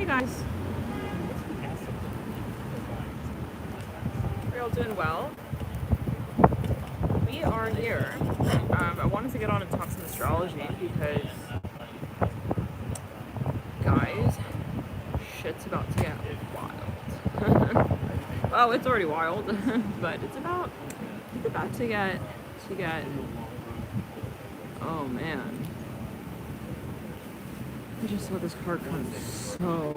Hey guys. We're all doing well. We are here. I wanted to get on and talk some astrology because, guys, shit's about to get wild. Well, it's already wild, but it's about to get, oh man. I just saw this car come so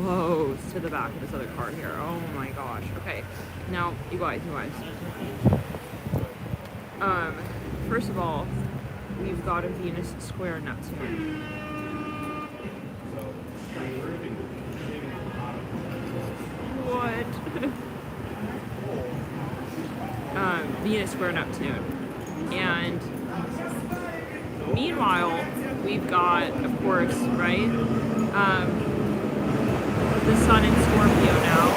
close to the back of this other car here. Oh my gosh. Okay. Now, you guys. First of all, we've got a Venus square Neptune. What? Venus square Neptune. And meanwhile, we've got, of course, right, the sun in Scorpio now,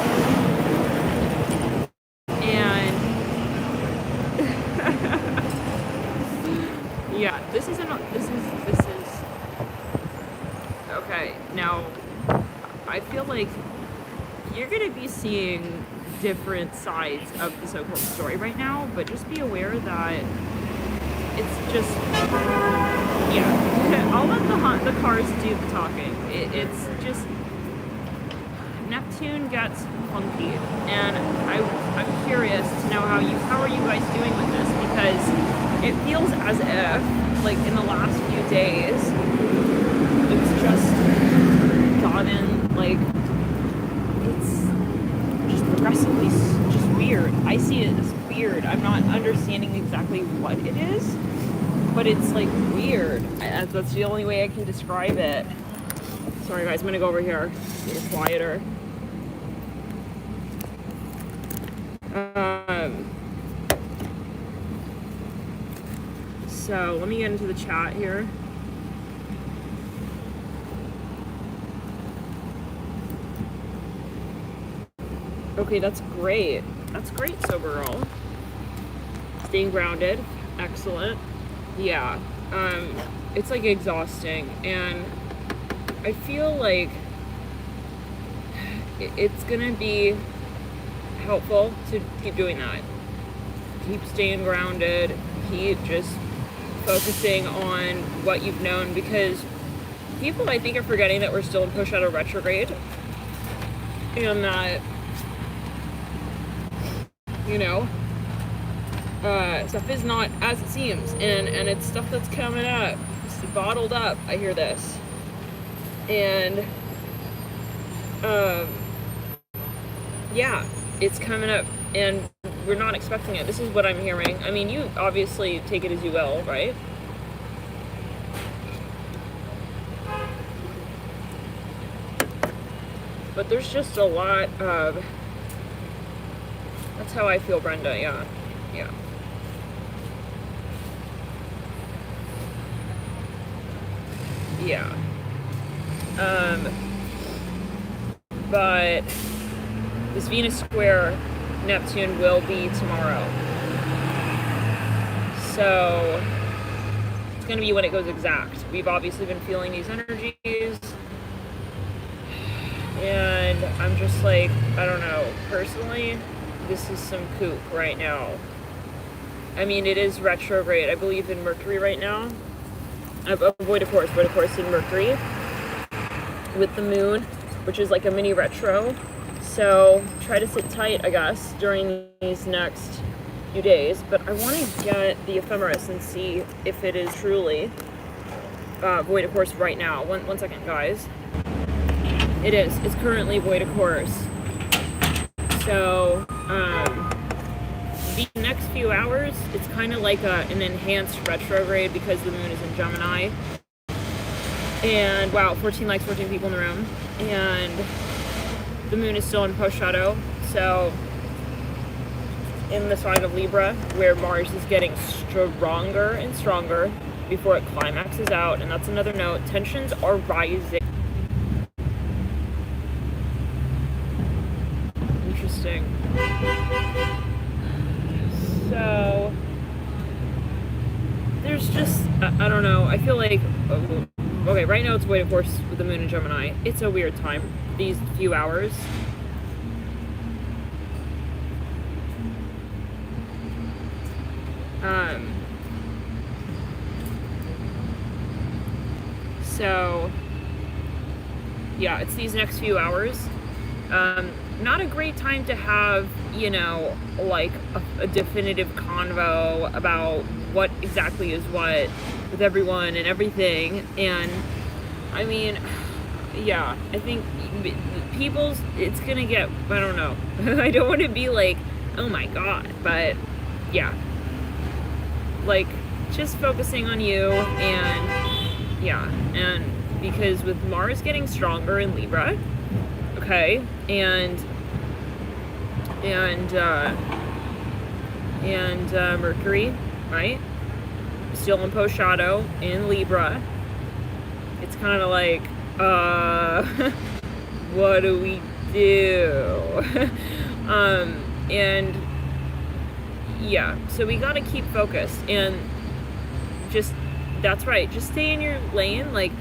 and yeah, this is okay. Now, I feel like you're gonna be seeing different sides of the so-called story right now, but just be aware that it's just, yeah, I'll let the cars do the talking. It's just, Neptune gets funky, and I'm curious to know how are you guys doing with this, because it feels as if, like, in the last few days, it's just gotten, like, it's just progressively just weird. I see it as weird. I'm not understanding exactly what it is, but it's like weird. That's the only way I can describe it. Sorry guys, I'm gonna go over here, a little quieter. So let me get into the chat here. Okay, that's great. That's great, sober girl. Staying grounded, excellent. Yeah, it's like exhausting, and I feel like it's gonna be helpful to keep doing that. Keep staying grounded, keep just focusing on what you've known, because people, I think, are forgetting that we're still in push out of retrograde, and that, you know, stuff is not as it seems, and it's stuff that's coming up. It's bottled up. I hear this, and yeah, it's coming up, and we're not expecting it. This is what I'm hearing. I mean, you obviously take it as you will, right? But there's just a lot of, that's how I feel, Brenda. Yeah. But this Venus square Neptune will be tomorrow. So it's going to be when it goes exact. We've obviously been feeling these energies, and I'm just like, I don't know, personally, this is some kook right now. I mean, it is retrograde. I believe in Mercury right now. Void of course in Mercury with the moon, which is like a mini retro. So try to sit tight, I guess, during these next few days. But I want to get the ephemeris and see if it is truly void of course right now. One second, guys. It is. It's currently void of course. So the next few hours, it's kind of like an enhanced retrograde because the moon is in Gemini. And wow, 14 likes, 14 people in the room. And the moon is still in post shadow. So in the sign of Libra, where Mars is getting stronger and stronger before it climaxes out. And that's another note. Tensions are rising. Interesting. So there's just, I don't know, I feel like okay, right now it's void of course with the moon in Gemini. It's a weird time, these few hours. So, yeah, it's these next few hours. Not a great time to have, you know, like a definitive convo about what exactly is what with everyone and everything. And I mean, yeah, I think it's gonna get, I don't know. I don't want to be like, oh my god, but yeah. Like, just focusing on you and yeah, and because with Mars getting stronger in Libra, okay, and Mercury, right, still in post shadow in Libra, it's kind of like, what do we do? And yeah, so we gotta keep focused and just, that's right, just stay in your lane. Like,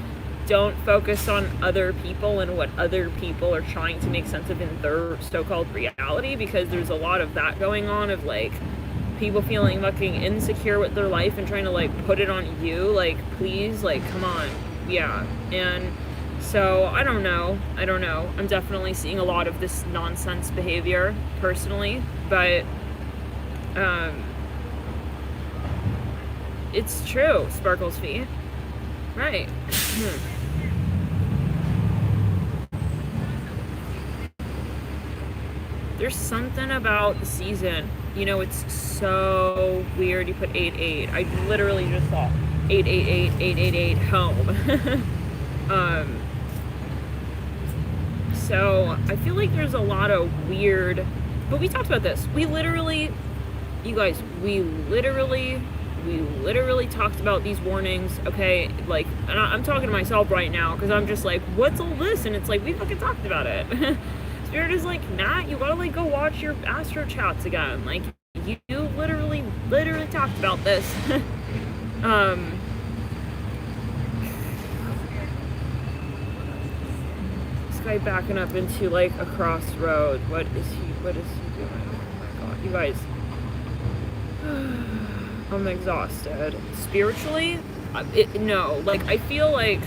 don't focus on other people and what other people are trying to make sense of in their so-called reality, because there's a lot of that going on, of like people feeling fucking insecure with their life and trying to like put it on you. Like, please, like, come on. Yeah. And so I don't know, I'm definitely seeing a lot of this nonsense behavior personally, but it's true, Sparkle's feet. Right. There's something about the season. You know, it's so weird. You put 8-8. I literally just saw 888 home. So I feel like there's a lot of weird, but we talked about this. We literally talked about these warnings, okay? Like, and I'm talking to myself right now because I'm just like, what's all this? And it's like, we fucking talked about it. Spirit is like, Matt, you gotta like go watch your Astro chats again. Like, you literally talked about this. This guy backing up into like a crossroad. What is he doing? Oh my god, you guys. I'm exhausted. Spiritually, no. Like, I feel like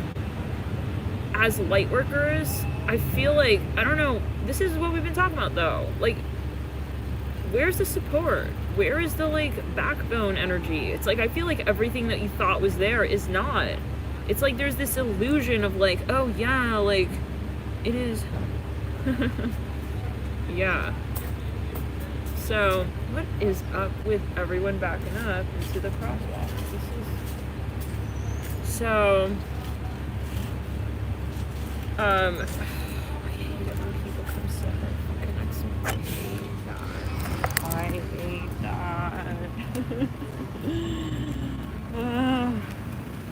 as light workers, I feel like, I don't know, this is what we've been talking about though. Like, where's the support? Where is the like backbone energy? It's like, I feel like everything that you thought was there is not. It's like there's this illusion of like, oh yeah, like, it is. Yeah. So, what is up with everyone backing up into the crosswalk? This is... So, I hate it when people come sit right fucking next to me. I hate that.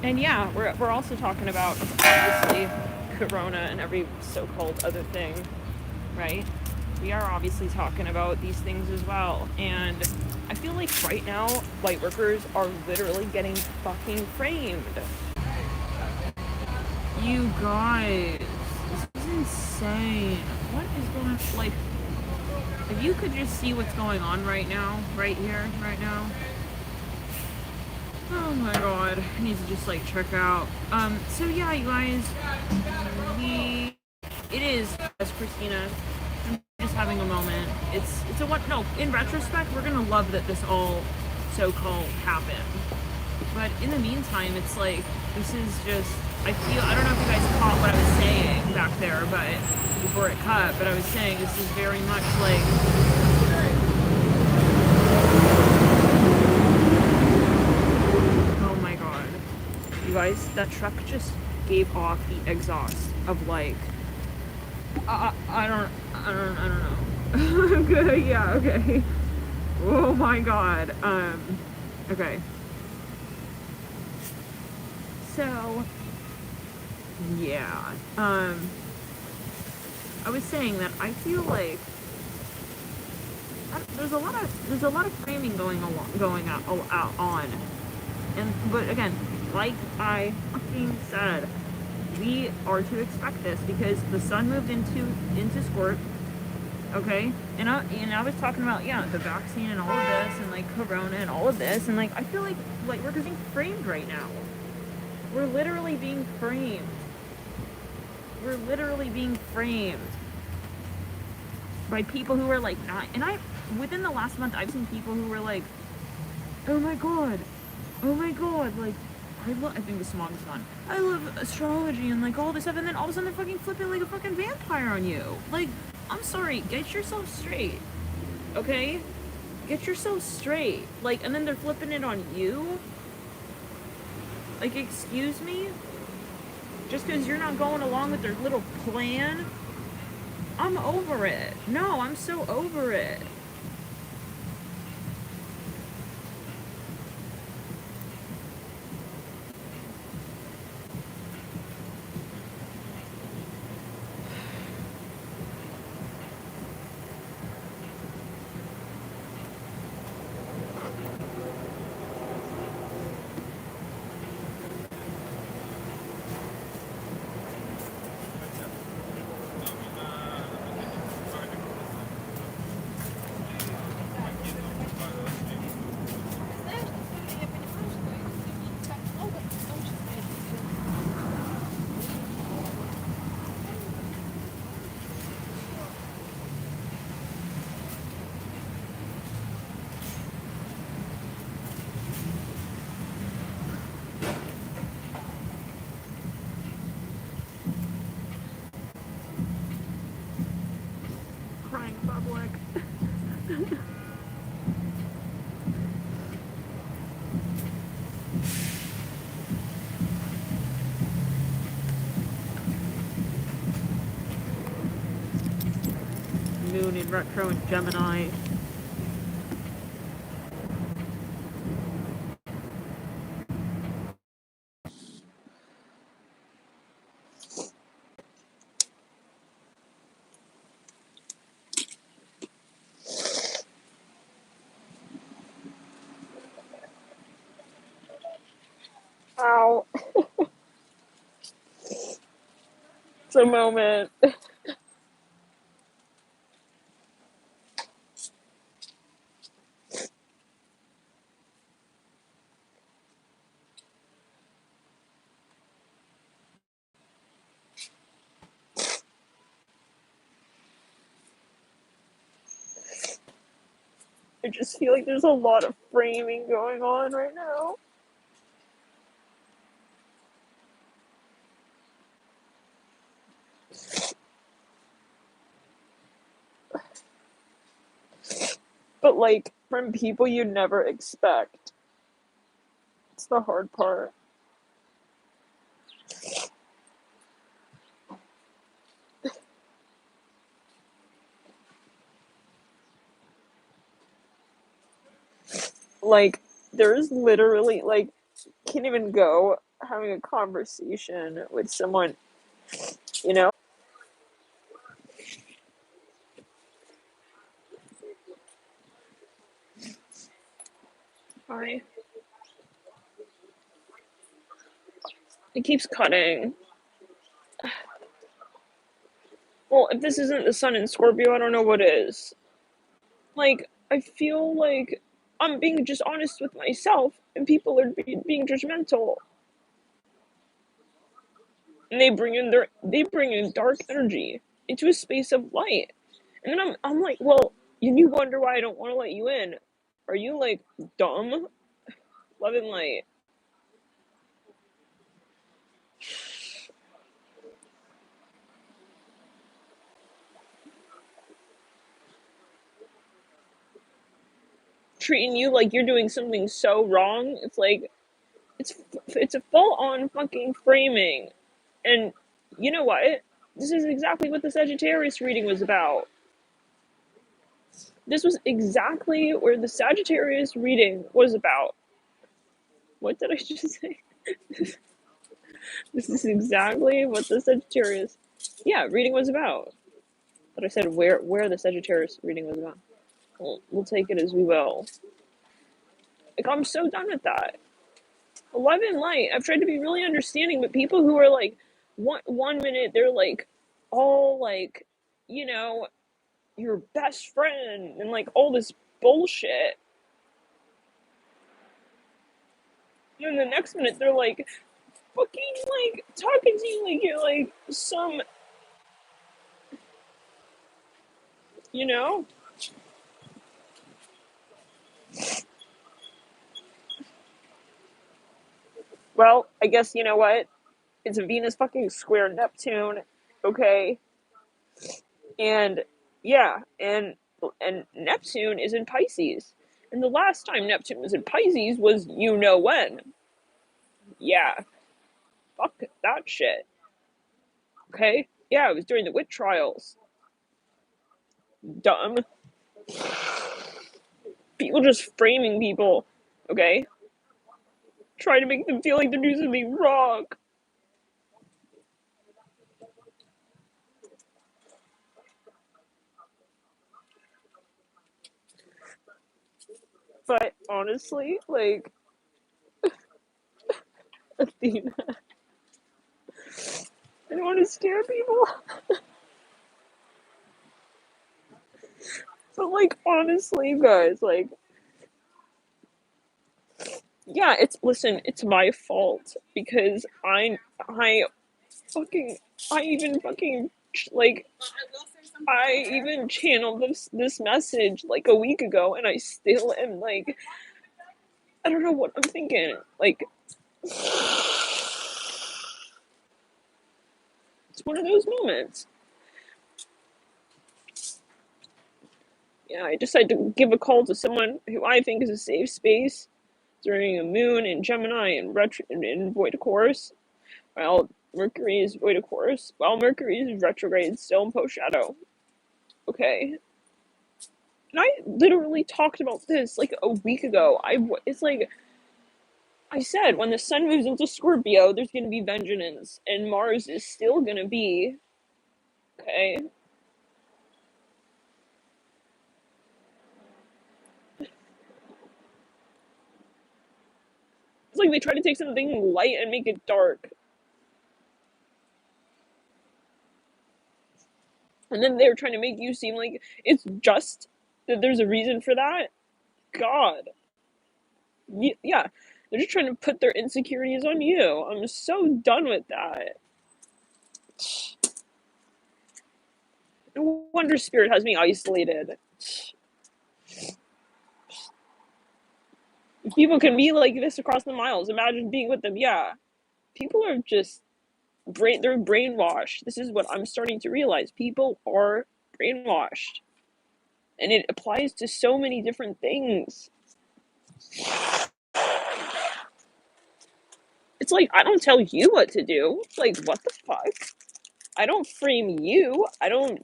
And yeah, we're also talking about, obviously, Corona and every so-called other thing, right? We are obviously talking about these things as well, and I feel like right now, light workers are literally getting fucking framed. You guys, this is insane. What is going on? Like, if you could just see what's going on right now, right here, right now. Oh my god, I need to just like check out. So yeah, you guys, it is, as Christina, just having a moment. It's a what? No, in retrospect, we're gonna love that this all so-called happened. But in the meantime, it's like, this is just, I don't know if you guys caught what I was saying back there, but before it cut, but I was saying this is very much like, oh my god. You guys, that truck just gave off the exhaust of like, I don't know. Good, yeah, okay. Oh my god. Okay. So, yeah. I was saying that I feel like there's a lot of framing going on. And but again, like I fucking said, we are to expect this because the sun moved into Scorp, okay? And I was talking about, yeah, the vaccine and all of this and like corona and all of this, and like I feel like we're being framed right now. We're literally being framed. We're literally being framed by people who are like not, and I within the last month I've seen people who were like, oh my god, oh my god, like I think the smog's gone. I love astrology and like all this stuff, and then all of a sudden they're fucking flipping like a fucking vampire on you. Like, I'm sorry, get yourself straight, okay? Get yourself straight. Like, and then they're flipping it on you. Like, excuse me? Just because you're not going along with their little plan? I'm over it. No, I'm so over it. Crying public. Moon in retro and Gemini. Ow. It's a moment. I just feel like there's a lot of framing going on right now. But like from people you never expect. It's the hard part. Like there's literally like can't even go having a conversation with someone, you know? Hi. It keeps cutting. Well, if this isn't the sun in Scorpio, I don't know what is. Like, I feel like I'm being just honest with myself, and people are being judgmental, and they bring in dark energy into a space of light, and then I'm like, well, you wonder why I don't want to let you in. Are you like dumb? Love and light. Treating you like you're doing something so wrong. It's like it's a full on fucking framing. And you know what? This is exactly what the Sagittarius reading was about. This was exactly where the Sagittarius reading was about. What did I just say? This is exactly what the Sagittarius, yeah, reading was about. But I said where the Sagittarius reading was about. We'll take it as we will. Like I'm so done with that. Love and light. I've tried to be really understanding, but people who are like, one minute they're like all like, you know, your best friend and like all this bullshit. And then the next minute they're like fucking like talking to you like you're like some, you know? Well, I guess you know what? It's a Venus fucking square Neptune, okay? And yeah, and Neptune is in Pisces. And the last time Neptune was in Pisces was you know when. Yeah, fuck that shit. Okay? Yeah, it was during the witch trials. Dumb. People just framing people, okay? Trying to make them feel like they're doing something wrong. But honestly, like, Athena, I don't want to scare people. But, like, honestly, you guys, like, yeah, listen, it's my fault because I fucking, I even fucking, like, I even channeled this message like a week ago, and I still am like, I don't know what I'm thinking. Like, it's one of those moments. Yeah, I decided to give a call to someone who I think is a safe space during a moon in Gemini and in Void of Course. Well, Mercury is Void of Course. Well, Mercury is retrograde, still in post shadow. Okay. And I literally talked about this like a week ago. It's like I said, when the sun moves into Scorpio, there's going to be vengeance, and Mars is still going to be okay. It's like they try to take something light and make it dark, and then they're trying to make you seem like it's just that there's a reason for that. God, yeah, they're just trying to put their insecurities on you. I'm so done with that. No wonder Spirit has me isolated. If people can be like this across the miles, imagine being with them. Yeah, people are just they're brainwashed. This is what I'm starting to realize. People are brainwashed. And it applies to so many different things. It's like I don't tell you what to do. Like what the fuck? I don't frame you. I don't,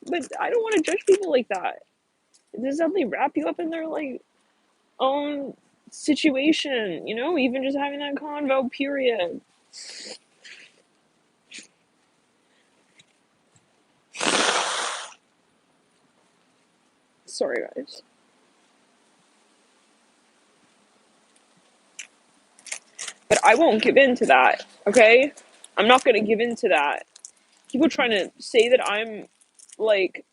but I don't want to judge people like that. This is how they wrap you up in their like own situation, even just having that convo period. Sorry guys. But I won't give in to that, okay? I'm not gonna give in to that. People trying to say that I'm like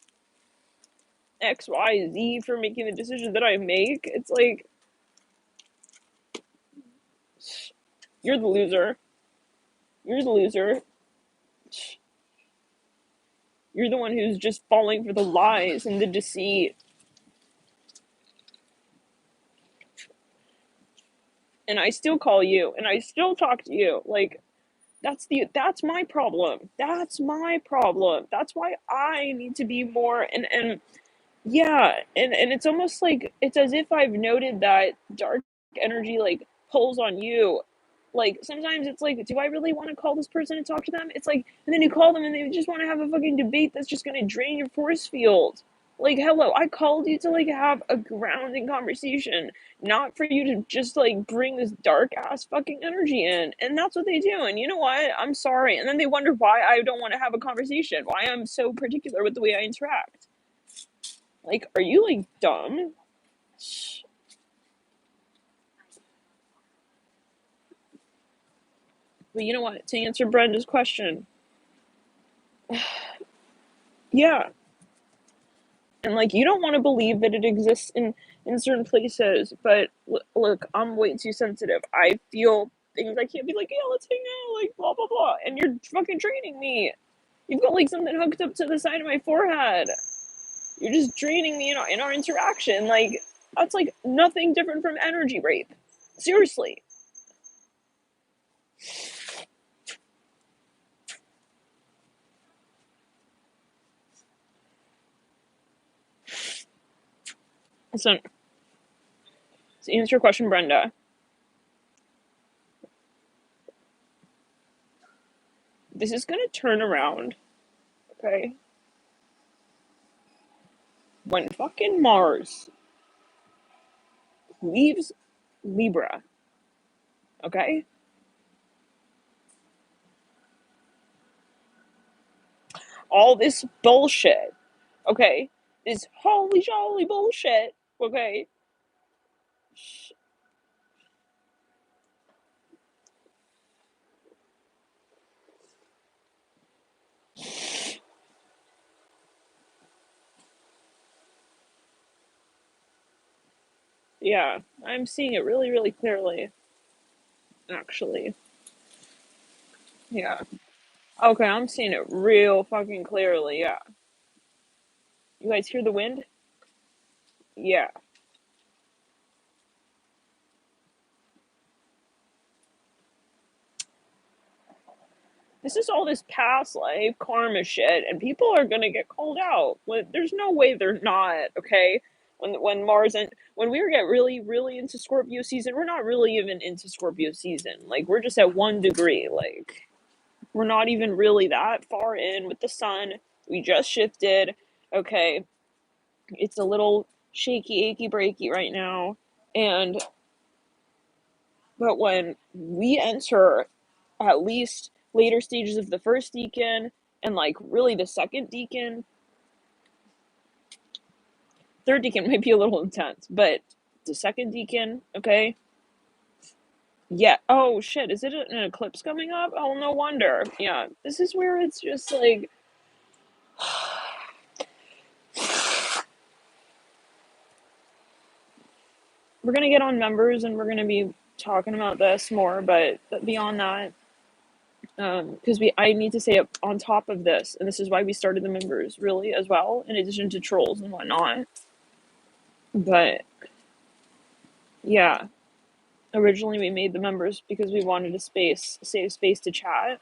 X, Y, Z for making the decisions that I make. It's like you're the loser. You're the loser. You're the one who's just falling for the lies and the deceit. And I still call you and I still talk to you. Like that's my problem. That's my problem. That's why I need to be more and yeah, and it's almost like it's as if I've noted that dark energy like pulls on you. Like sometimes it's like, do I really want to call this person and talk to them? It's like, and then you call them and they just want to have a fucking debate that's just gonna drain your force field. Like, hello, I called you to like have a grounding conversation, not for you to just like bring this dark ass fucking energy in. And that's what they do. And you know what? I'm sorry. And then they wonder why I don't want to have a conversation, why I'm so particular with the way I interact. Like, are you like dumb? But you know what? To answer Brenda's question, yeah. And like, you don't want to believe that it exists in certain places, but look, I'm way too sensitive. I feel things I can't be like, yeah, let's hang out, like blah blah blah, and you're fucking draining me. You've got like something hooked up to the side of my forehead. You're just draining me in our interaction. Like, that's like nothing different from energy rape. Seriously. So, to answer your question, Brenda, this is gonna turn around, okay? When fucking Mars leaves Libra, okay? All this bullshit, okay? This holy jolly bullshit, okay? Yeah, I'm seeing it really, really clearly, actually. Yeah. Okay, I'm seeing it real fucking clearly, yeah. You guys hear the wind? Yeah. This is all this past life karma shit, and people are gonna get called out. There's no way they're not, okay? When Mars and when we get really, really into Scorpio season, we're not really even into Scorpio season. Like, we're just at 1 degree. Like, we're not even really that far in with the sun. We just shifted. Okay. It's a little shaky, achy, breaky right now. And but when we enter at least later stages of the first decan and like really the second decan, third decan might be a little intense, but the second decan, okay? Yeah. Oh shit, is it an eclipse coming up? Oh, no wonder. Yeah, this is where it's just like we're gonna get on members and we're gonna be talking about this more, but beyond that, because I need to say up on top of this, and this is why we started the members really as well, in addition to trolls and whatnot. But yeah, originally we made the members because we wanted a safe space to chat,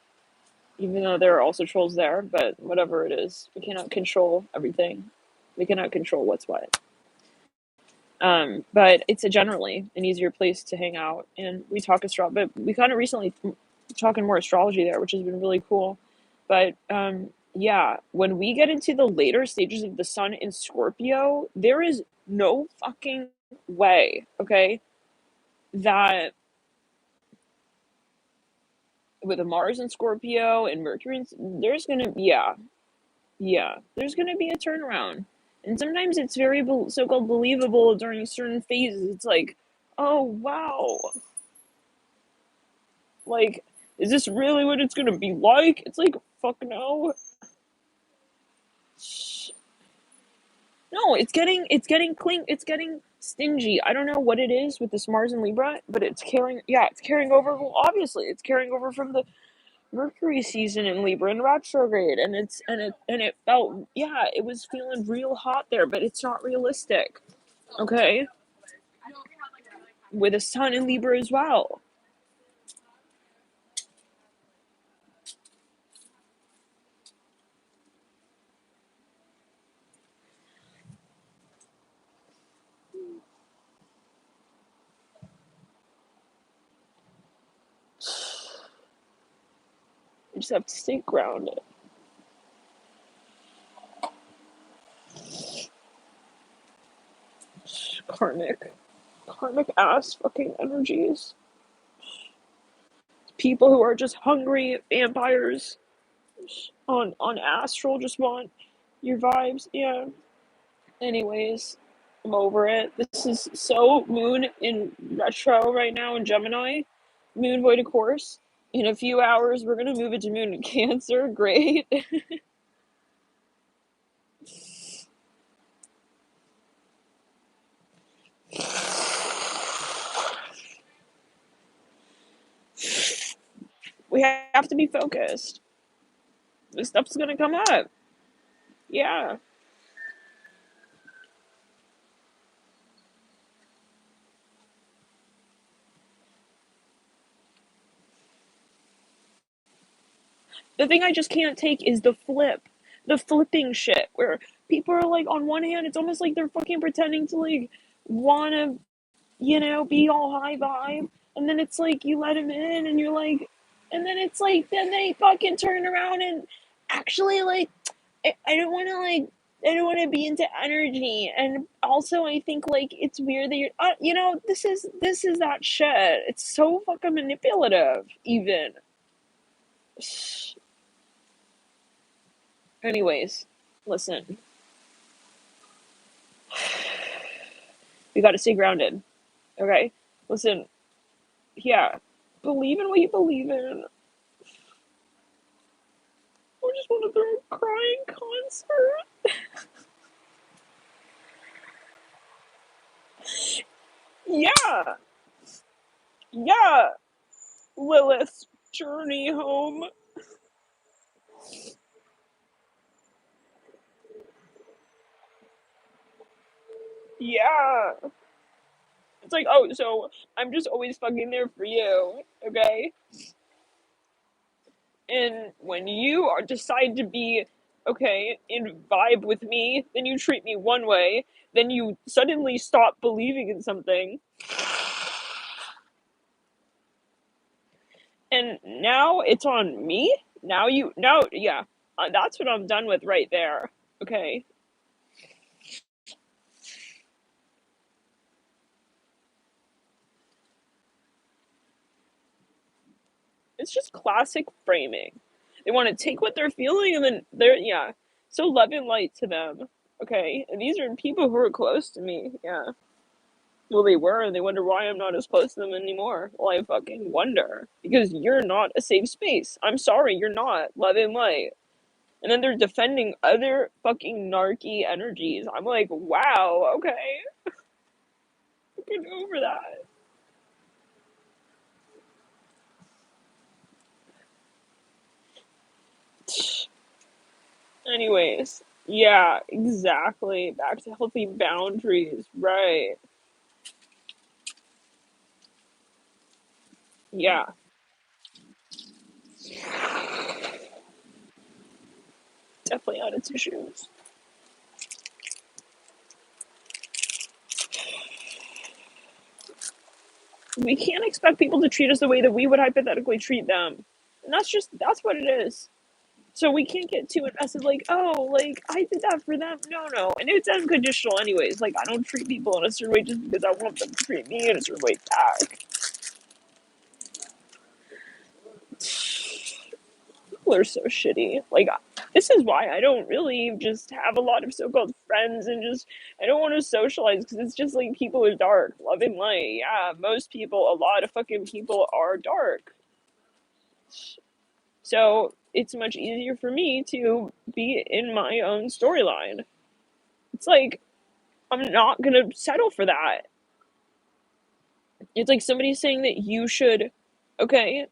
even though there are also trolls there. But whatever it is, we cannot control everything. We cannot control what's what. But it's generally an easier place to hang out, and we talk astrology. But we kind of recently talking more astrology there, which has been really cool. But yeah, when we get into the later stages of the sun in Scorpio, there is no fucking way, okay, that with a Mars in Scorpio and Mercury, there's gonna there's gonna be a turnaround, and sometimes it's very so-called believable during certain phases. It's like, oh wow, like, is this really what it's gonna be like? It's like, fuck no. No, it's getting stingy. I don't know what it is with this Mars and Libra, but it's carrying over. Well, obviously, it's carrying over from the Mercury season in Libra and retrograde, and it felt, yeah, it was feeling real hot there, but it's not realistic. Okay, with a Sun in Libra as well. You just have to stay grounded. Karmic ass fucking energies. People who are just hungry vampires on Astral just want your vibes. Yeah. Anyways, I'm over it. This is so Moon in retro right now in Gemini. Moon void of course. In a few hours, we're gonna move it to Moon and Cancer. Great. We have to be focused. This stuff's gonna come up. Yeah. The thing I just can't take is the flipping shit, where people are like, on one hand, it's almost like they're fucking pretending to like wanna, be all high vibe, and then it's like you let them in, and you're like, and then it's like, then they fucking turn around and actually like, I don't want to like. I don't want to be into energy, and also I think like it's weird that this is that shit. It's so fucking manipulative, even. Anyways, listen, we got to stay grounded. Okay, listen, yeah, believe in what you believe in. I just want to throw a crying concert. Yeah, yeah, Lilith's journey home. Yeah, it's like, oh, so I'm just always fucking there for you, okay? And when you are decide to be okay in vibe with me, then you treat me one way, then you suddenly stop believing in something, and now it's on me. Yeah, that's what I'm done with right there. Okay, it's just classic framing. They want to take what they're feeling, and then they're, yeah, so love and light to them. Okay, and these are people who are close to me. Yeah. Well, they were, and they wonder why I'm not as close to them anymore. Well, I fucking wonder. Because you're not a safe space. I'm sorry, you're not. Love and light. And then they're defending other fucking narky energies. I'm like, wow, okay. Get over that. Anyways, yeah, exactly. Back to healthy boundaries. Right. Yeah. Definitely out of tissues. We can't expect people to treat us the way that we would hypothetically treat them. And that's what it is. So we can't get too invested, like, oh, like, I did that for them. No, no. And it's unconditional, anyways. Like, I don't treat people in a certain way just because I want them to treat me in a certain way back. People are so shitty. Like, this is why I don't really just have a lot of so called friends, and just, I don't want to socialize because it's just like people are dark. Love and light. Yeah, most people, a lot of fucking people are dark. So it's much easier for me to be in my own storyline. It's like, I'm not gonna settle for that. It's like somebody saying that you should, okay,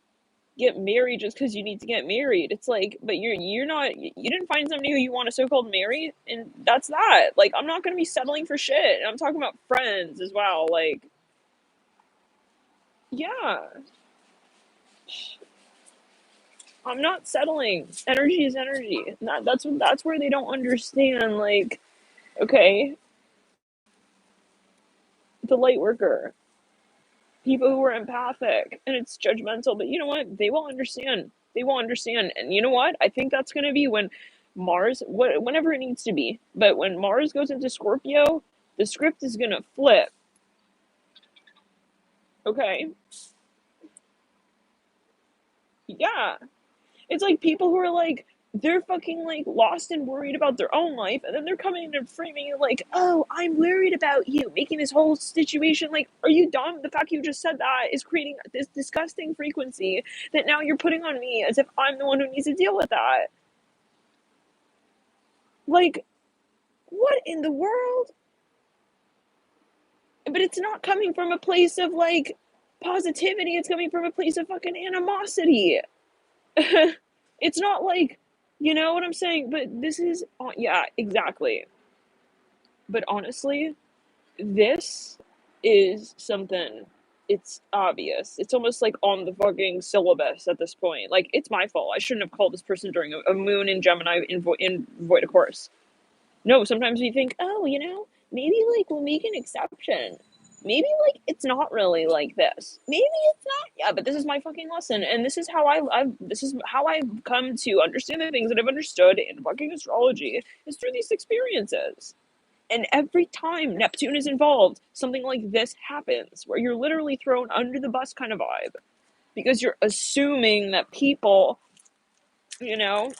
get married just because you need to get married. It's like, but you're not. You didn't find somebody who you want to so called marry, and that's that. Like, I'm not gonna be settling for shit. And I'm talking about friends as well. Like, yeah, I'm not settling. Energy is energy. And that's where they don't understand. Like, okay, the light worker, people who are empathic, and it's judgmental, but you know what, they will understand. They will understand. And you know what, I think that's going to be when Mars, whenever it needs to be, but when Mars goes into Scorpio, the script is going to flip. Okay, yeah, it's like people who are like, they're fucking like lost and worried about their own life, and then they're coming in and framing it like, oh, I'm worried about you, making this whole situation like, are you dumb? The fact you just said that is creating this disgusting frequency that now you're putting on me as if I'm the one who needs to deal with that. Like, what in the world? But it's not coming from a place of like positivity, it's coming from a place of fucking animosity. It's not like, you know what I'm saying? But this is, yeah, exactly. But honestly, this is something, it's obvious. It's almost like on the fucking syllabus at this point. Like, it's my fault. I shouldn't have called this person during a moon in Gemini in Void of Course. No, sometimes we think, oh, maybe like we'll make an exception. Maybe like it's not really like this. Maybe it's not. Yeah, but this is my fucking lesson, and this is how this is how I've come to understand the things that I've understood in fucking astrology is through these experiences. And every time Neptune is involved, something like this happens, where you're literally thrown under the bus kind of vibe, because you're assuming that people, you know,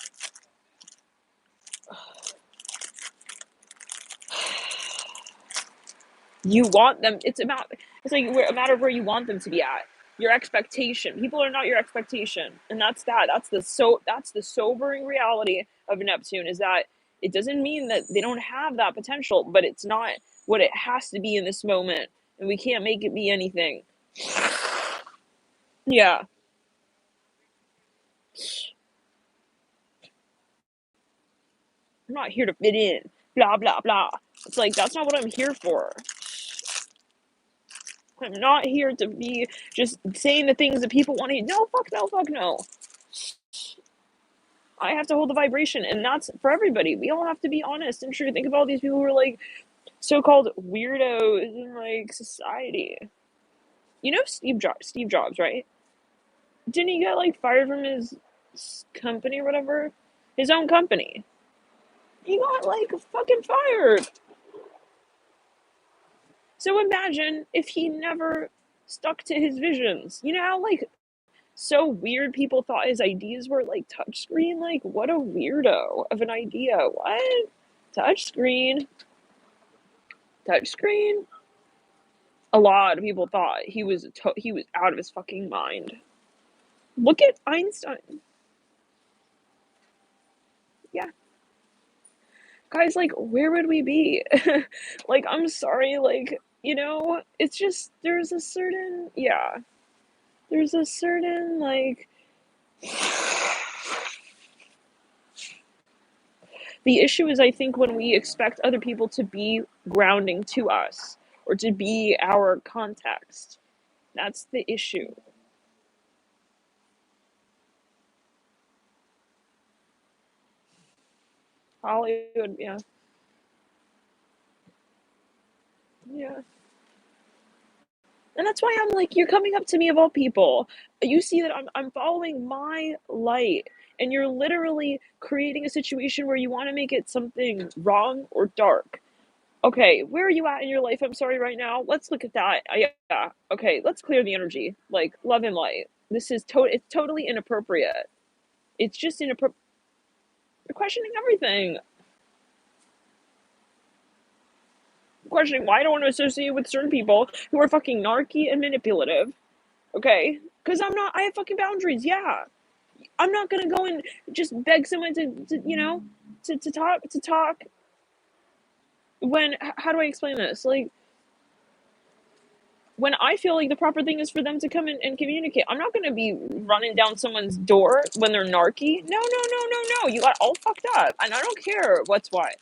you want them. It's like a matter of where you want them to be at. Your expectation. People are not your expectation, and that's the sobering reality of Neptune, is that it doesn't mean that they don't have that potential, but it's not what it has to be in this moment, and we can't make it be anything. Yeah. I'm not here to fit in. Blah blah blah. It's like that's not what I'm here for. I'm not here to be just saying the things that people want to hear. No, fuck no, fuck no. I have to hold the vibration, and that's for everybody. We all have to be honest and true. Think of all these people who are like so-called weirdos in like society. You know Steve Jobs, right? Didn't he get like fired from his company or whatever? His own company. He got like fucking fired. So imagine if he never stuck to his visions. You know how like so weird people thought his ideas were like touchscreen? Like, what a weirdo of an idea. What? Touchscreen? Touchscreen? A lot of people thought he was out of his fucking mind. Look at Einstein. Yeah. Guys, like, where would we be? Like, I'm sorry, like, it's just, there's a certain, like, the issue is, I think, when we expect other people to be grounding to us or to be our context. That's the issue. Hollywood, yeah. Yeah. And that's why I'm like, you're coming up to me of all people. You see that I'm following my light. And you're literally creating a situation where you want to make it something wrong or dark. Okay, where are you at in your life? I'm sorry, right now. Let's look at that. Yeah. Okay, let's clear the energy. Like, love and light. It's totally inappropriate. It's just inappropriate. You're questioning everything. Questioning why I don't want to associate with certain people who are fucking narky and manipulative. Okay? Because I have fucking boundaries, yeah. I'm not gonna go and just beg someone to talk when, how do I explain this? Like, when I feel like the proper thing is for them to come in and communicate. I'm not gonna be running down someone's door when they're narky. No, no, no, no, no. You got all fucked up. And I don't care what's why.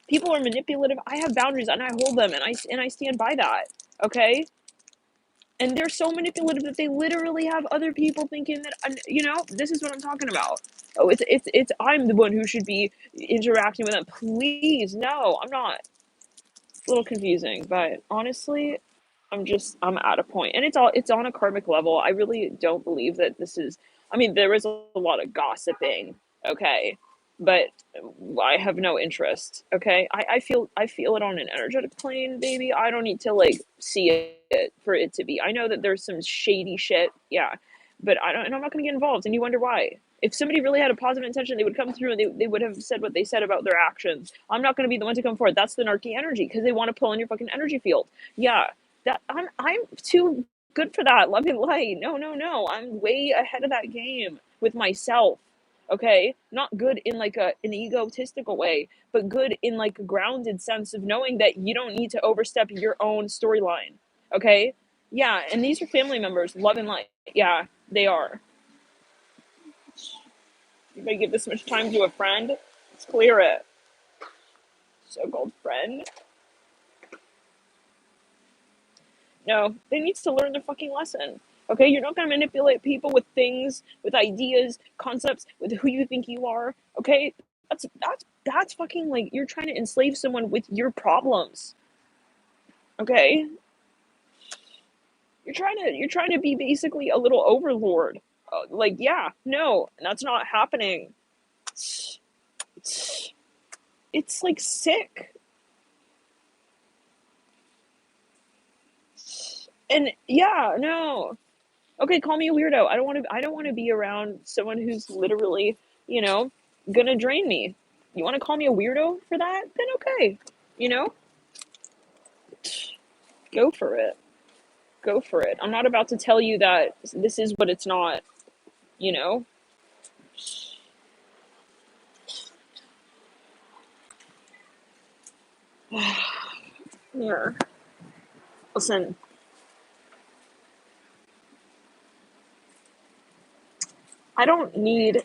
People are manipulative. I have boundaries and I hold them, and I stand by that. Okay? And they're so manipulative that they literally have other people thinking that, this is what I'm talking about. Oh, it's I'm the one who should be interacting with them. Please, no, I'm not. It's a little confusing, but honestly, I'm at a point, and it's on a karmic level. I really don't believe that this is. I mean, there is a lot of gossiping, okay, but I have no interest. Okay, I feel it on an energetic plane, baby. I don't need to like see it for it to be. I know that there's some shady shit, yeah, but I don't, and I'm not gonna get involved. And you wonder why? If somebody really had a positive intention, they would come through and they would have said what they said about their actions. I'm not going to be the one to come forward. That's the narky energy because they want to pull on your fucking energy field. Yeah, that I'm too good for that. Love and light. No, no, no. I'm way ahead of that game with myself. Okay, not good in like an egotistical way, but good in like a grounded sense of knowing that you don't need to overstep your own storyline. Okay, yeah, and these are family members, love and light. Yeah, they are. If I give this much time to a friend, let's clear it. So-called friend. No, they need to learn their fucking lesson. Okay, you're not gonna manipulate people with things, with ideas, concepts, with who you think you are. Okay, that's fucking like you're trying to enslave someone with your problems. Okay, you're trying to be basically a little overlord. Like, yeah, no, that's not happening. It's like sick. And yeah, no. Okay, call me a weirdo. I don't want to be around someone who's literally, you know, gonna drain me. You want to call me a weirdo for that? Then okay. You know? Go for it. Go for it. I'm not about to tell you that this is what it's not, you know? Yeah. Listen, I don't need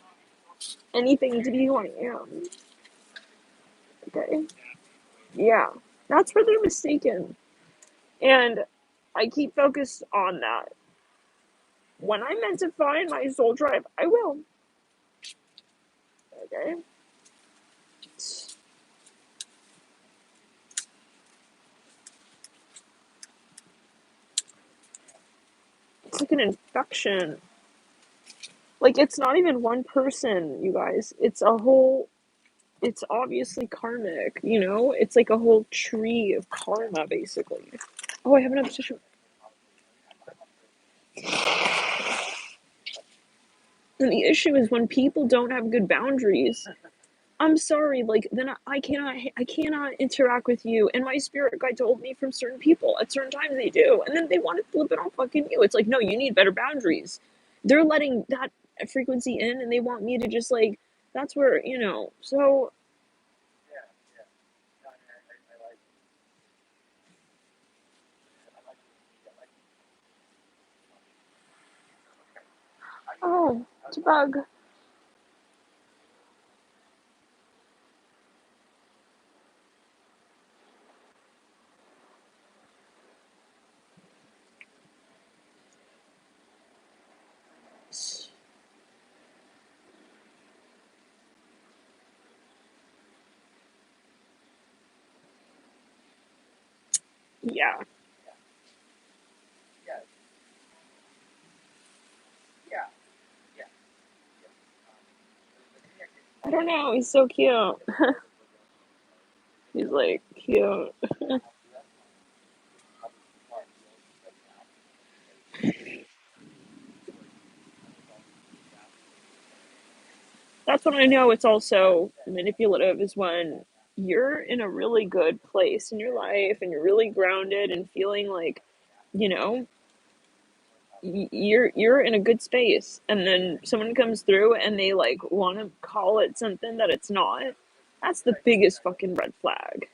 anything to be who I am. Okay? Yeah. That's where they're mistaken. And I keep focused on that. When I'm meant to find my soul tribe, I will. Okay? It's like an infection. Like, it's not even one person, you guys. It's a whole, it's obviously karmic, you know? It's like a whole tree of karma, basically. Oh, I have another tissue. And the issue is when people don't have good boundaries, I'm sorry, like then I cannot interact with you. And my spirit guide told me from certain people at certain times they do, and then they want to flip it on fucking you. It's like no, you need better boundaries. They're letting that frequency in, and they want me to just like that's where So oh, it's a bug. Yeah, I don't know. He's so cute. He's like cute. That's when I know it's also manipulative is when you're in a really good place in your life and you're really grounded and feeling like, you know, you're in a good space and then someone comes through and they like want to call it something that it's not. That's the biggest fucking red flag.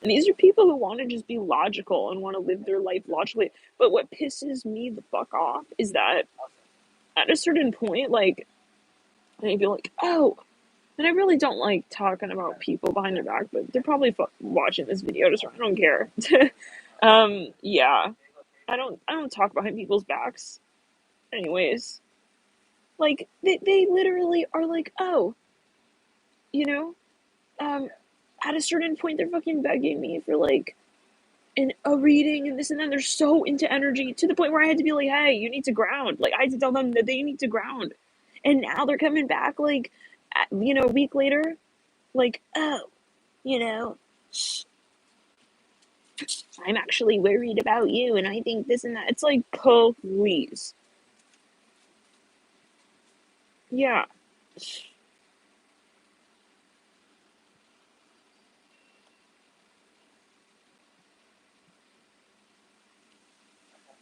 And these are people who want to just be logical and want to live their life logically. But what pisses me the fuck off is that at a certain point, like, they feel like, oh, and I really don't like talking about people behind their back, but they're probably watching this video, just I don't care. Yeah, I don't talk behind people's backs. Anyways, like they literally are like, oh, you know, um, at a certain point they're fucking begging me for like a reading and this and then they're so into energy to the point where I had to be like, hey, you need to ground. Like I had to tell them that they need to ground, and now they're coming back like, a week later, like, oh. You know, I'm actually worried about you and I think this and that. It's like, please. Yeah.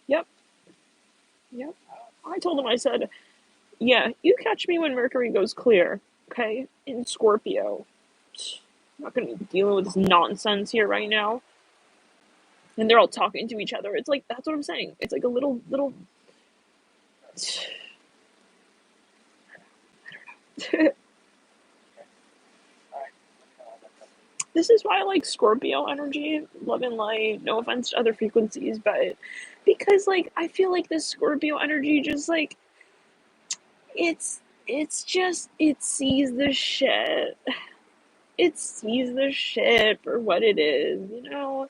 Yep. Yep. I told him, I said, yeah, you catch me when Mercury goes clear, okay? In Scorpio. I'm not gonna be dealing with this nonsense here right now. And they're all talking to each other. It's like, that's what I'm saying. It's like a little. This is why I like Scorpio energy, love and light. No offense to other frequencies, but because like I feel like this Scorpio energy just like it's just it sees the shit. It sees the shit for what it is, you know?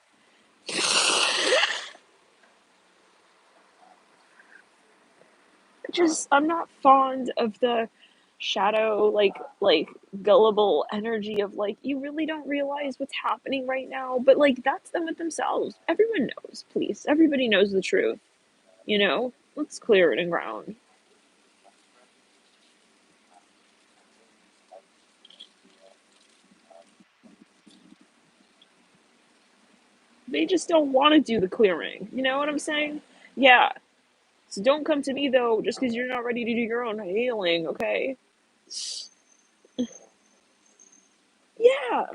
Just I'm not fond of the shadow like gullible energy of like you really don't realize what's happening right now, but like that's them with themselves. Everyone knows, please. Everybody knows the truth, you know? Let's clear it and ground. They just don't want to do the clearing. You know what I'm saying? Yeah. So don't come to me though, just because you're not ready to do your own healing, okay? Yeah.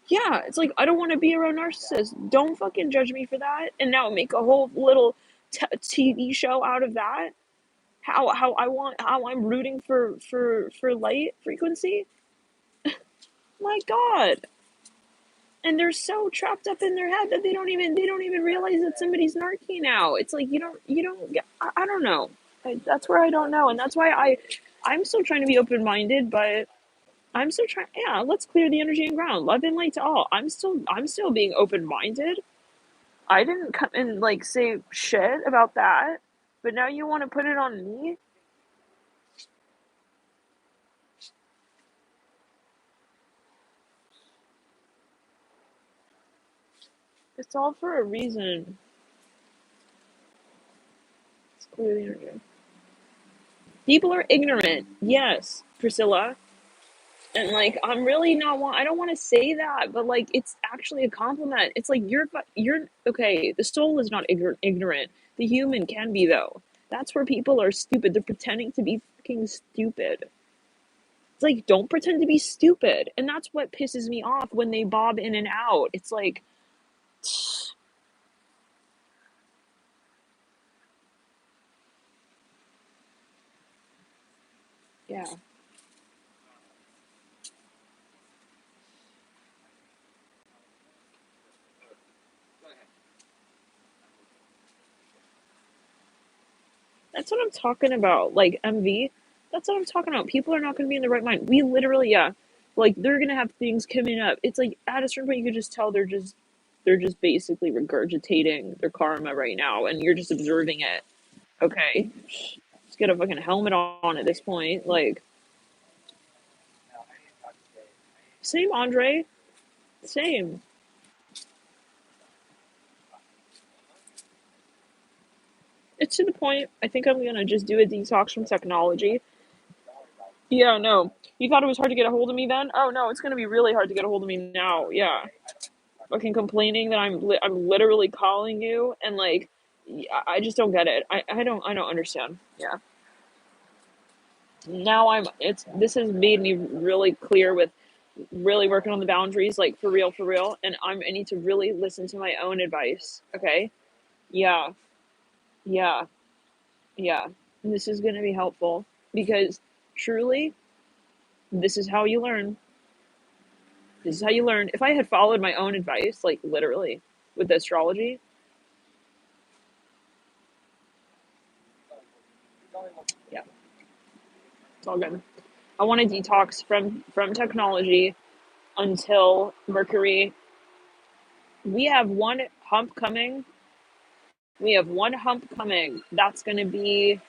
Yeah, it's like I don't want to be around narcissists. Don't fucking judge me for that, and now make a whole little TV show out of that. How I'm rooting for light frequency. My God, and they're so trapped up in their head that they don't even realize that somebody's narky now. It's like you don't get. I don't know. That's where I don't know, and that's why I'm still trying to be open minded, but I'm still trying. Yeah, let's clear the energy and ground. Love and light to all. I'm still being open minded. I didn't come and like say shit about that, but now you want to put it on me? It's all for a reason. It's clear the energy. People are ignorant. Yes, Priscilla. And like I'm really not want I don't want to say that, but like it's actually a compliment. It's like you're okay, the soul is not ignorant. The human can be though. That's where people are stupid. They're pretending to be fucking stupid. It's like don't pretend to be stupid. And that's what pisses me off when they bob in and out. It's like yeah. That's what I'm talking about. Like MV, that's what I'm talking about. People are not going to be in the right mind. We literally, yeah, like they're going to have things coming up. It's like at a certain point, you can just tell they're just basically regurgitating their karma right now, and you're just observing it. Okay, just get a fucking helmet on at this point. Like, same Andre, same. It's to the point. I think I'm gonna just do a detox from technology. Yeah, no. You thought it was hard to get a hold of me then? Oh no, it's gonna be really hard to get a hold of me now. Yeah. Fucking complaining that I'm literally calling you and like I just don't get it. I don't understand. Yeah. Now I'm it's this has made me really clear with really working on the boundaries like for real and I need to really listen to my own advice. Okay? Yeah. Yeah. Yeah. And this is going to be helpful because truly this is how you learn. This is how you learn. If I had followed my own advice like literally with the astrology, yeah, it's all good. I want to detox from technology until Mercury. We have one hump coming We have one hump coming. That's going to be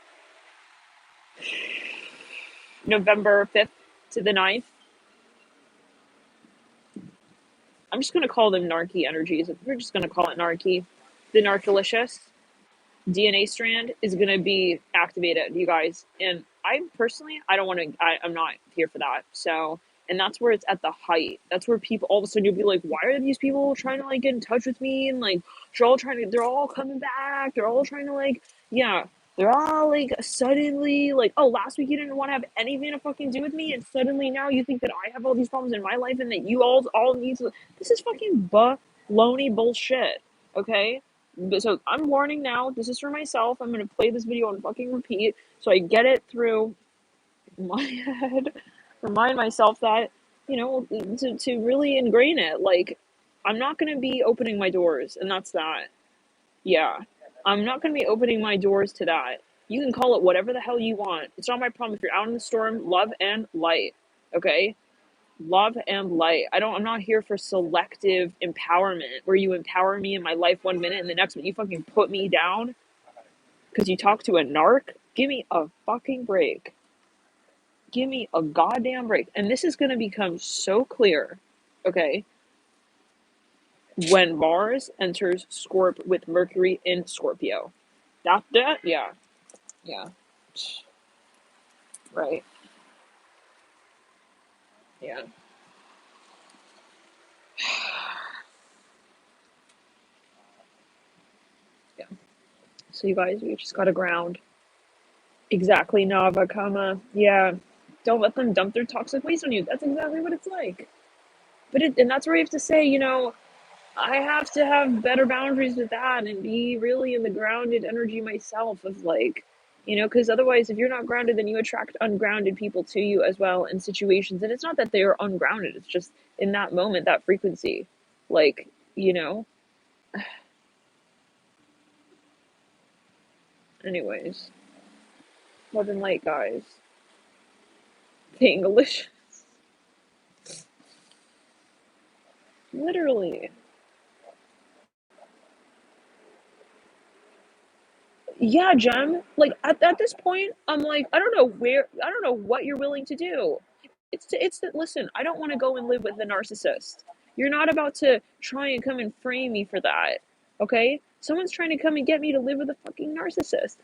November 5th to the 9th. I'm just going to call them Narky energies. We're just going to call it Narky. The Narcolicious DNA strand is going to be activated, you guys. And I personally, I don't want to, I'm not here for that. So, and that's where it's at the height. That's where people, all of a sudden you'll be like, why are these people trying to like get in touch with me? And like, they're all coming back. They're all trying to like, yeah, they're all like suddenly like, oh, last week you didn't want to have anything to fucking do with me. And suddenly now you think that I have all these problems in my life and that you all need to, this is fucking baloney bullshit. Okay? So I'm warning now. This is for myself. I'm gonna play this video on fucking repeat so I get it through my head. Remind myself that to really ingrain it. Like I'm not gonna be opening my doors, and that's that. Yeah, I'm not gonna be opening my doors to that. You can call it whatever the hell you want. It's not my problem. If you're out in the storm, love and light. Okay, love and light. I'm not here for selective empowerment where you empower me in my life 1 minute and the next minute you fucking put me down because you talk to a narc. Give me a fucking break. Give me a goddamn break. And this is going to become so clear, okay, when Mars enters Scorp with Mercury in Scorpio. Yeah, yeah, right, yeah. Yeah. So you guys, we just gotta ground. Exactly, Nava, comma. Yeah. Don't let them dump their toxic waste on you. That's exactly what it's like. And that's where you have to say, I have to have better boundaries with that and be really in the grounded energy myself of like, because otherwise, if you're not grounded, then you attract ungrounded people to you as well in situations. And it's not that they are ungrounded, it's just in that moment, that frequency. Like, you know, anyways, love and light, guys. The English. Literally. Yeah, Jem. Like at this point, I'm like, I don't know what you're willing to do. Listen, I don't want to go and live with a narcissist. You're not about to try and come and frame me for that. Okay? Someone's trying to come and get me to live with a fucking narcissist.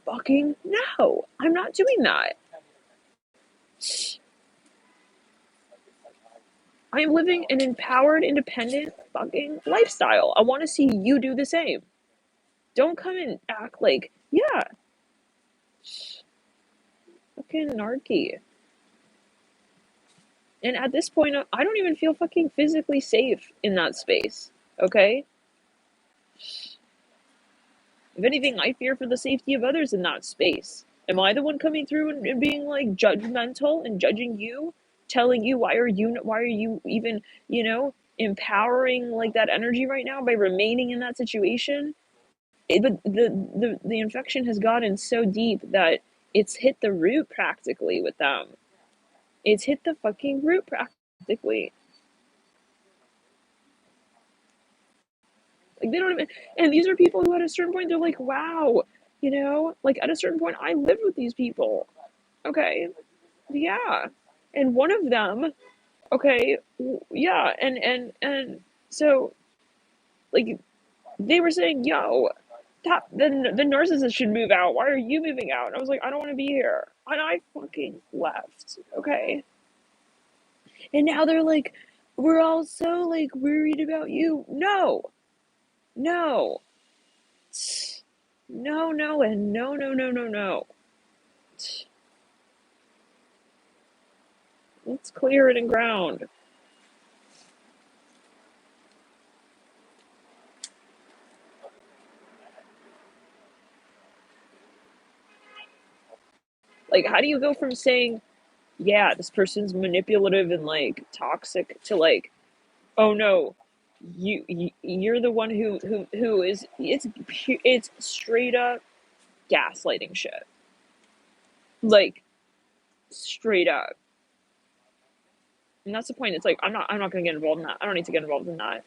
Fucking no. I'm not doing that. I am living an empowered, independent fucking lifestyle. I want to see you do the same. Don't come and act like, yeah, fucking narky. And at this point, I don't even feel fucking physically safe in that space. Okay? If anything, I fear for the safety of others in that space. Am I the one coming through and being like judgmental and judging you, telling you why are you even, empowering like that energy right now by remaining in that situation? But the infection has gotten so deep that it's hit the root practically with them. It's hit the fucking root practically. Like they don't even, and these are people who at a certain point they're like, wow, like at a certain point I lived with these people. Okay, yeah, and one of them, okay, yeah, and so like they were saying, yo, that the narcissist should move out. Why are you moving out? And I was like, I don't want to be here, and I fucking left. Okay, and now they're like, we're all so like worried about you. No, no. No, no, and no, no, no, no, no. Let's clear it and ground. Like, how do you go from saying, yeah, this person's manipulative and like toxic to like, oh no, you're the one who is it's straight up gaslighting shit. Like straight up. And that's the point. It's like I'm not gonna get involved in that. I don't need to get involved in that.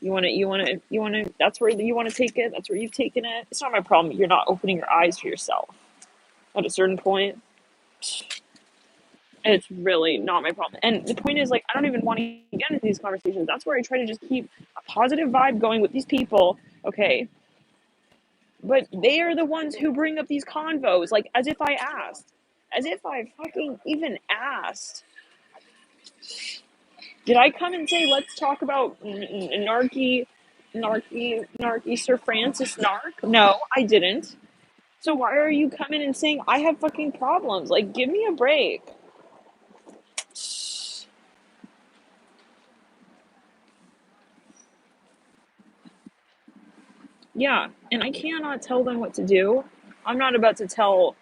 That's where you want to take it. That's where you've taken it. It's not my problem. You're not opening your eyes for yourself at a certain point. It's really not my problem. And the point is, like, I don't even want to get into these conversations. That's where I try to just keep a positive vibe going with these people. Okay. But they are the ones who bring up these convos, like, as if I asked. As if I fucking even asked. Did I come and say, let's talk about narky, Sir Francis Nark? No, I didn't. So why are you coming and saying I have fucking problems? Like, give me a break. Yeah, and I cannot tell them what to do. I'm not about to tell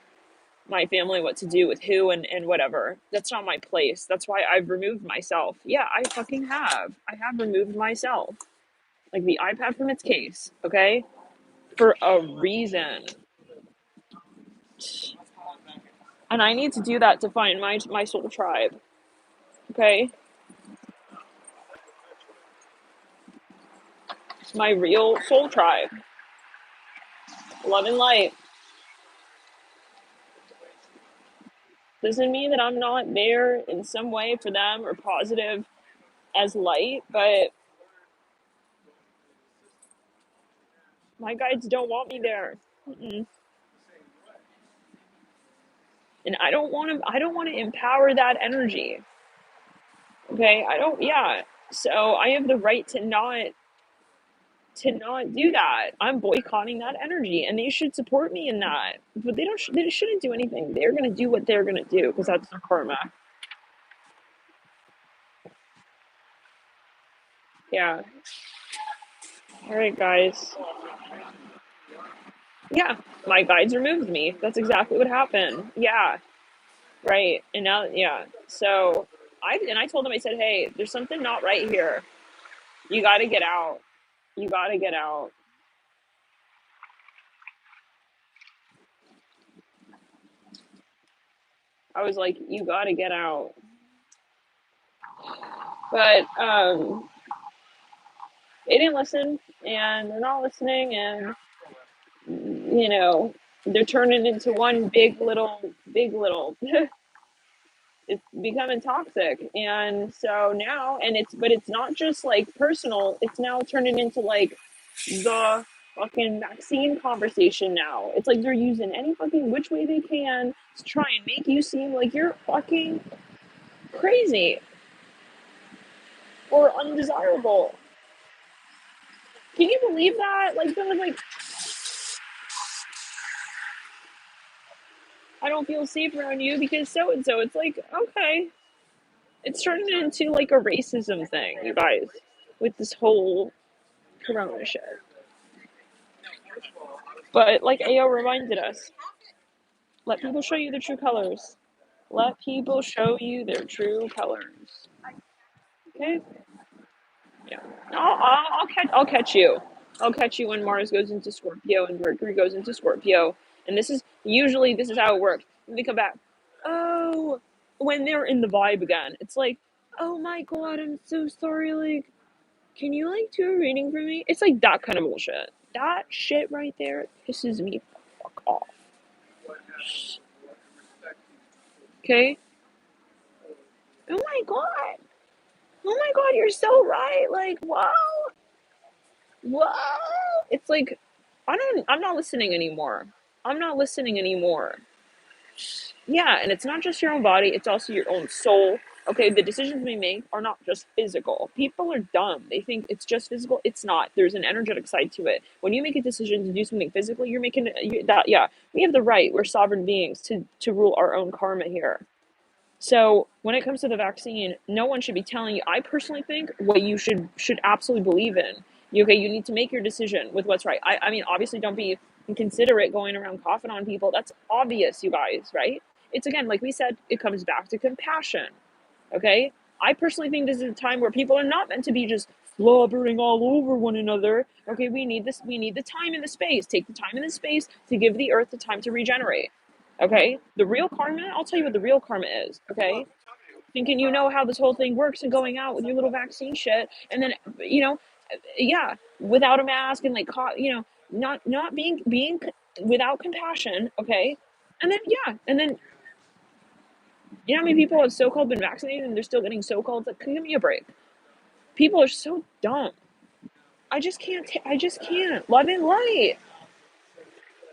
my family what to do with who and whatever. That's not my place. That's why I've removed myself. Yeah, I fucking have. I have removed myself. Like the iPad from its case, okay? For a reason. And I need to do that to find my soul tribe, okay? My real soul tribe. Love and light. Doesn't mean that I'm not there in some way for them or positive as light, but my guides don't want me there. Mm-mm. And I don't want to empower that energy. Okay? I don't yeah. So I have the right to not do that. I'm boycotting that energy and they should support me in that. But they shouldn't do anything. They're going to do what they're going to do because that's their karma. Yeah. All right, guys. Yeah, my guides removed me. That's exactly what happened. Yeah, right. And now, yeah. So I told them, I said, hey, there's something not right here. You got to get out. You got to get out. I was like, you got to get out. But they didn't listen, and they're not listening, and you know, they're turning into one big little. It's becoming toxic, and so now, but it's not just like personal. It's now turning into like the fucking vaccine conversation now. It's like they're using any fucking which way they can to try and make you seem like you're fucking crazy or undesirable. Can you believe that? Like someone's like, I don't feel safe around you because so and so. It's like, okay. It's turning into like a racism thing, you guys, with this whole corona shit. But like AO reminded us, let people show you their true colors. Let people show you their true colors. Okay? Yeah. I'll catch you. I'll catch you when Mars goes into Scorpio and Mercury goes into Scorpio. And this is how it works. When they come back, oh, when they're in the vibe again, it's like, oh my god, I'm so sorry. Like, can you like do a reading for me? It's like that kind of bullshit. That shit right there pisses me fuck off. Okay? Oh my god. Oh my god, you're so right. Like, wow. Whoa! It's like I'm not listening anymore. I'm not listening anymore. Yeah, and it's not just your own body, it's also your own soul. Okay, the decisions we make are not just physical. People are dumb. They think it's just physical. It's not. There's an energetic side to it. When you make a decision to do something physically, you're making that. Yeah, we have the right. We're sovereign beings to rule our own karma here. So when it comes to the vaccine, no one should be telling you. I personally think what you should absolutely believe in. Okay, you need to make your decision with what's right. I mean, obviously, don't be inconsiderate going around coughing on people. That's obvious, you guys, right? It's again, like we said, it comes back to compassion. Okay, I personally think this is a time where people are not meant to be just slobbering all over one another. Okay, we need this. We need the time and the space. Take the time and the space to give the earth the time to regenerate. Okay, the real karma. I'll tell you what the real karma is. Okay, thinking you know how this whole thing works and going out with your little vaccine shit, and then Yeah, without a mask and like not being without compassion, okay? And then yeah, and then you know how many people have so-called been vaccinated and they're still getting so-called, like, give me a break. People are so dumb. I just can't. Love and light.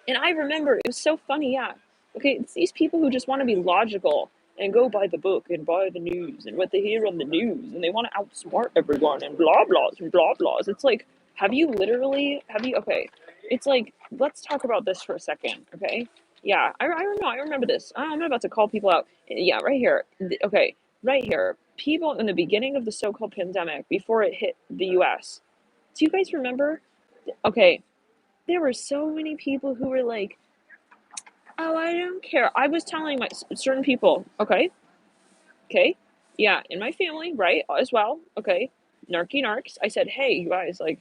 And I remember it was so funny, yeah. Okay, it's these people who just want to be logical and go by the book and by the news and what they hear on the news and they want to outsmart everyone and blah blahs and blah blahs. It's like, have you, okay, it's like, let's talk about this for a second, okay? Yeah, I remember this. I'm about to call people out. Yeah, right here. Okay, right here. People in the beginning of the so called pandemic, before it hit the US, do you guys remember? Okay, there were so many people who were like, "Oh, I don't care." I was telling my certain people, okay, okay, yeah, in my family, right, as well, okay, narky narcs. I said, "Hey, you guys, like,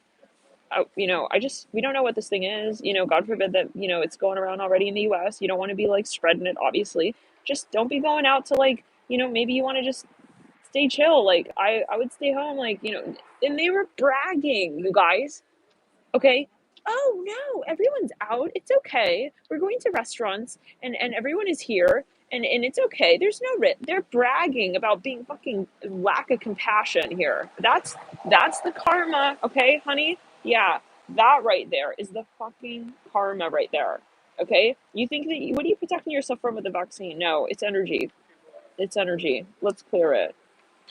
we don't know what this thing is. God forbid that it's going around already in the U.S. You don't want to be like spreading it, obviously. Just don't be going out to like, maybe you want to just stay chill. Like, I would stay home, like, and they were bragging, you guys. Okay. Oh no, everyone's out. It's okay. We're going to restaurants and everyone is here and it's okay. There's no risk. They're bragging about being fucking lack of compassion here. That's the karma, okay, honey? Yeah, that right there is the fucking karma right there. Okay? You think that what are you protecting yourself from with the vaccine? No, it's energy. It's energy. Let's clear it.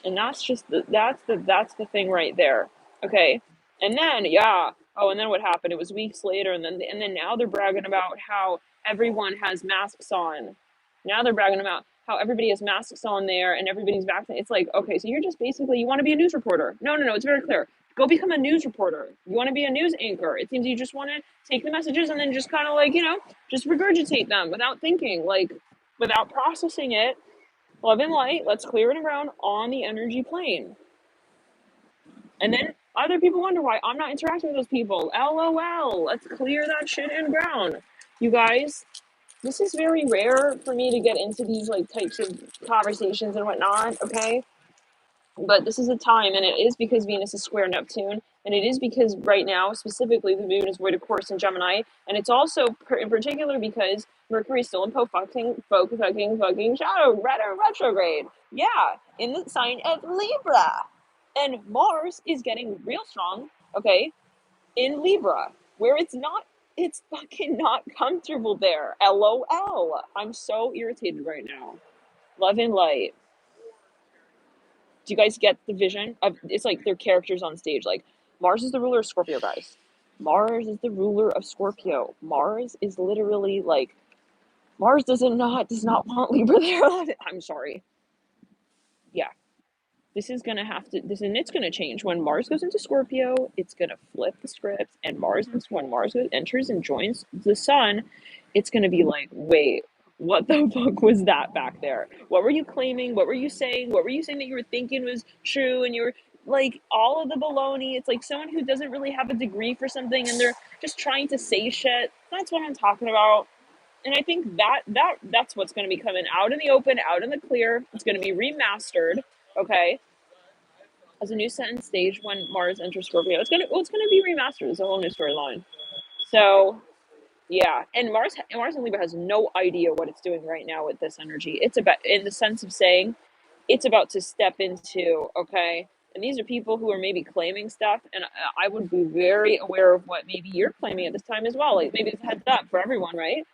And that's the thing right there. Okay. And then yeah. Oh, and then what happened? It was weeks later, and then now they're bragging about how everyone has masks on. Now they're bragging about how everybody has masks on there and everybody's vaccinated. It's like, okay, so you're just basically you want to be a news reporter. No, no, no, it's very clear. Go become a news reporter. You want to be a news anchor. It seems you just want to take the messages and then just kind of like, just regurgitate them without thinking, like without processing it. Love and light, let's clear it around on the energy plane. And then other people wonder why I'm not interacting with those people. LOL. Let's clear that shit in ground. You guys, this is very rare for me to get into these like types of conversations and whatnot, okay? But this is a time, and it is because Venus is square Neptune, and it is because right now, specifically, the moon is void of course in Gemini, and it's also in particular because Mercury is still in fucking shadow retrograde. Yeah, in the sign of Libra, and Mars is getting real strong. Okay, in Libra, where it's fucking not comfortable there. LOL. I'm so irritated right now. Love and light. Do you guys get the vision of it's like their characters on stage? Like Mars is the ruler of Scorpio, guys. Mars is the ruler of Scorpio. Mars is literally like Mars does not want Libra there. I'm sorry. Yeah. This is gonna have to this and it's gonna change. When Mars goes into Scorpio, it's gonna flip the script and when Mars enters and joins the sun, it's gonna be like, wait, what the fuck was that back there? What were you claiming? What were you saying? What were you saying that you were thinking was true and you were like all of the baloney? It's like someone who doesn't really have a degree for something and they're just trying to say shit. That's what I'm talking about. And I think that's what's going to be coming out in the open, out in the clear. It's going to be remastered, okay, as a new sentence stage when Mars enters Scorpio. It's gonna be remastered. It's a whole new storyline. So yeah, and Mars and Libra has no idea what it's doing right now with this energy. It's about in the sense of saying it's about to step into, okay. And these are people who are maybe claiming stuff, and I would be very aware of what maybe you're claiming at this time as well. Like maybe it's a heads up for everyone, right?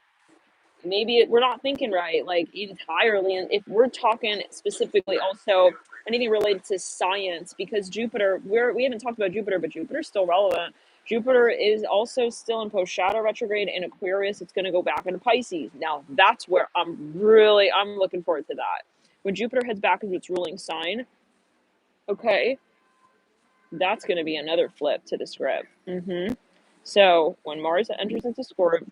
Maybe we're not thinking right, like entirely. And if we're talking specifically also anything related to science, because Jupiter, we haven't talked about Jupiter, but Jupiter's still relevant. Jupiter is also still in post shadow retrograde in Aquarius. It's going to go back into Pisces. Now that's where I'm looking forward to that. When Jupiter heads back into its ruling sign, okay, that's going to be another flip to the script. So when Mars enters into Scorpio,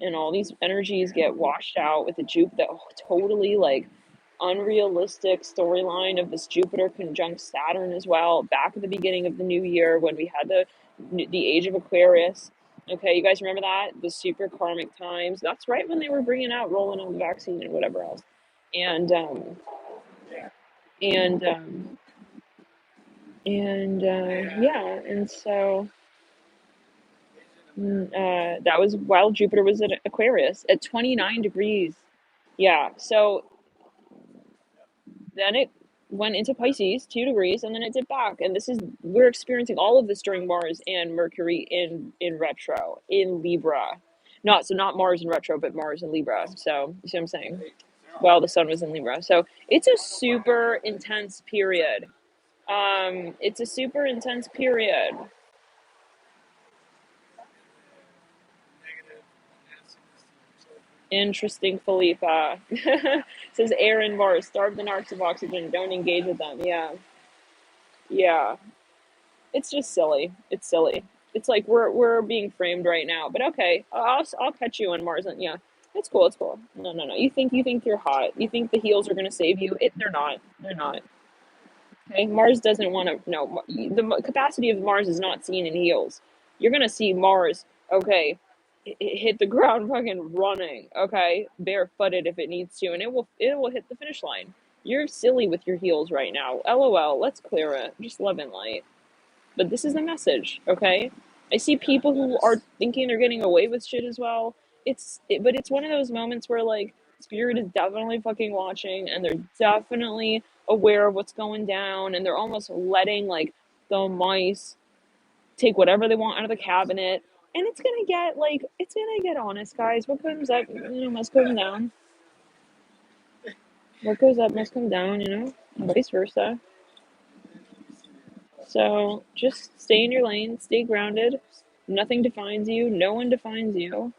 and all these energies get washed out with the Jupiter, totally like unrealistic storyline of this Jupiter conjunct Saturn as well. Back at the beginning of the new year when we had the age of Aquarius. Okay, you guys remember that the super karmic times? That's right when they were bringing out rolling on the vaccine and whatever else. And and And yeah, and so that was while Jupiter was at Aquarius at 29 degrees. Yeah, so then it went into Pisces, 2 degrees, and then it dipped back. And this is we're experiencing all of this during Mars and Mercury in retro in Libra. Not Mars in retro, but Mars in Libra. So you see what I'm saying? Well, the Sun was in Libra, so it's a super intense period. It's a super intense period. Interesting, Philippa. Says air and Mars starve the narcs of oxygen. Don't engage with them. Yeah, yeah. It's just silly. It's silly. It's like we're being framed right now. But okay, I'll catch you on Mars. And yeah, it's cool. It's cool. No, no, no. You think you're hot. You think the heels are gonna save you. They're not. They're not. Okay, Mars doesn't want to. No, the capacity of Mars is not seen in heels. You're gonna see Mars. Okay, hit the ground, fucking running. Okay, barefooted if it needs to, and it will hit the finish line. You're silly with your heels right now. LOL. Let's clear it. Just love and light. But this is the message, okay? I see people who are thinking they're getting away with shit as well. But it's one of those moments where like Spirit is definitely fucking watching, and they're definitely aware of what's going down, and they're almost letting like the mice take whatever they want out of the cabinet. And it's gonna get honest, guys. What comes up, must come down. What goes up must come down, and vice versa. So just stay in your lane, stay grounded. Nothing defines you, no one defines you.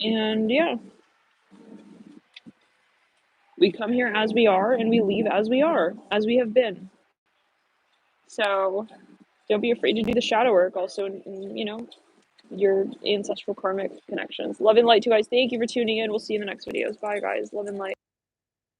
And yeah, we come here as we are and we leave as we are, as we have been. So don't be afraid to do the shadow work also, your ancestral karmic connections. Love and light to you guys. Thank you for tuning in. We'll see you in the next videos. Bye, guys. Love and light.